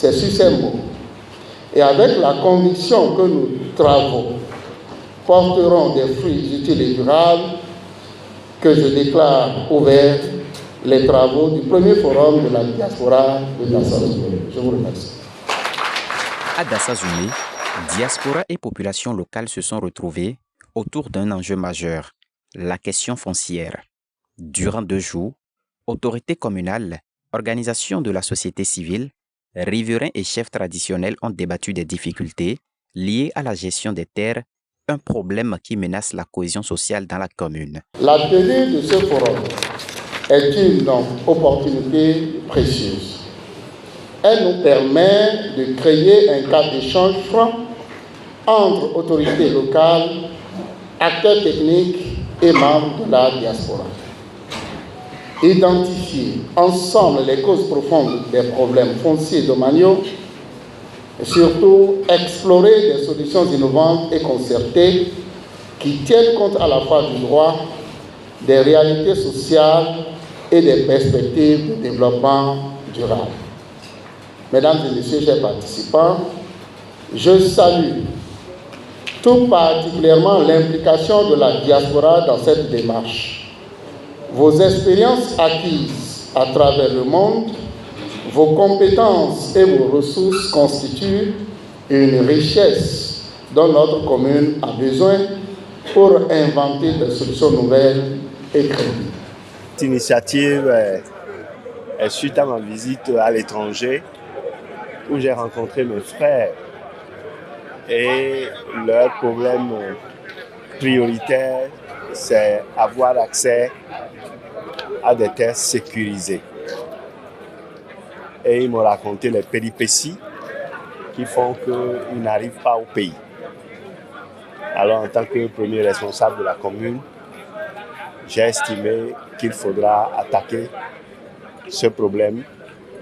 C'est sur ces mots et avec la conviction que nos travaux porteront des fruits utiles et durables que je déclare ouverts les travaux du premier forum de la diaspora de Dassa-Zoumé. Je vous remercie. À Dassa-Zoumé, diaspora et population locale se sont retrouvés autour d'un enjeu majeur, la question foncière. Durant 2 jours, autorités communales, organisations de la société civile, riverains et chefs traditionnels ont débattu des difficultés liées à la gestion des terres, un problème qui menace la cohésion sociale dans la commune. La tenue de ce forum est une opportunité précieuse. Elle nous permet de créer un cadre d'échange franc entre autorités locales, acteurs techniques et membres de la diaspora. Identifier ensemble les causes profondes des problèmes fonciers domaniaux et surtout explorer des solutions innovantes et concertées qui tiennent compte à la fois du droit, des réalités sociales et des perspectives de développement durable. Mesdames et messieurs, chers participants, je salue tout particulièrement l'implication de la diaspora dans cette démarche. Vos expériences acquises à travers le monde, vos compétences et vos ressources constituent une richesse dont notre commune a besoin pour inventer des solutions nouvelles et crédibles. Cette initiative est suite à ma visite à l'étranger où j'ai rencontré mes frères et leur problème prioritaire, c'est avoir accès à des terres sécurisées. Et ils m'ont raconté les péripéties qui font qu'ils n'arrivent pas au pays. Alors, en tant que premier responsable de la commune, j'ai estimé qu'il faudra attaquer ce problème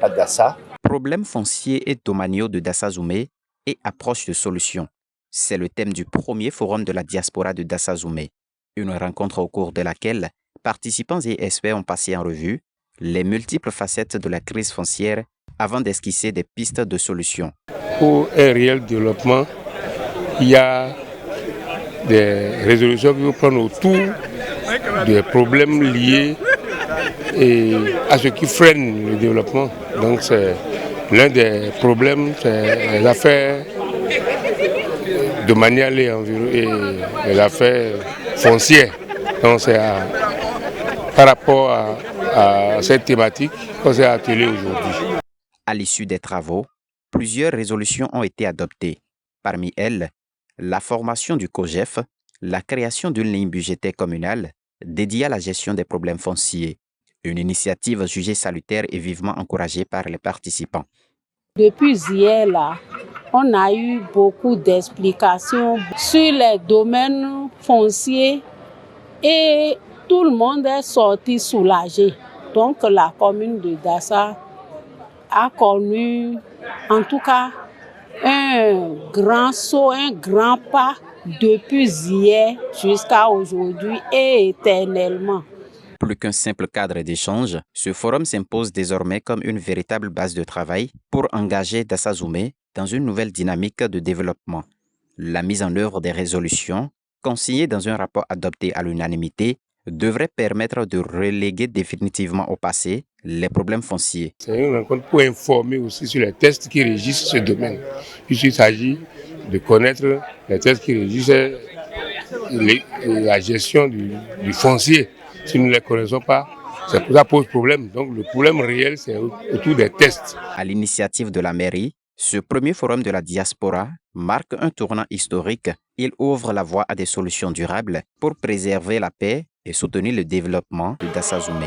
à Dassa. Problèmes fonciers et domaniaux de Dassa-Zoumé et approche de solutions. C'est le thème du premier forum de la diaspora de Dassa-Zoumé. Une rencontre au cours de laquelle participants et experts ont passé en revue les multiples facettes de la crise foncière avant d'esquisser des pistes de solutions. Pour un réel développement, il y a des résolutions qui vont prendre autour des problèmes liés à ce qui freine le développement. Donc c'est l'un des problèmes, c'est les affaires domaniales et les affaires foncières. Donc c'est par rapport à cette thématique qu'on s'est attelé aujourd'hui. À l'issue des travaux, plusieurs résolutions ont été adoptées. Parmi elles, la formation du COGEF, la création d'une ligne budgétaire communale dédiée à la gestion des problèmes fonciers. Une initiative jugée salutaire et vivement encouragée par les participants. Depuis hier, là, on a eu beaucoup d'explications sur les domaines fonciers et tout le monde est sorti soulagé. Donc la commune de Dassa a connu en tout cas un grand saut, un grand pas depuis hier jusqu'à aujourd'hui et éternellement. Plus qu'un simple cadre d'échange, ce forum s'impose désormais comme une véritable base de travail pour engager Dassa-Zoumé dans une nouvelle dynamique de développement. La mise en œuvre des résolutions, consignées dans un rapport adopté à l'unanimité, devrait permettre de reléguer définitivement au passé les problèmes fonciers. C'est une rencontre pour informer aussi sur les textes qui régissent ce domaine. Il s'agit de connaître les textes qui régissent la gestion du foncier. Si nous ne les connaissons pas, ça pose problème. Donc le problème réel, c'est autour des tests. À l'initiative de la mairie, ce premier forum de la diaspora marque un tournant historique. Il ouvre la voie à des solutions durables pour préserver la paix et soutenir le développement de Dassa-Zoumé.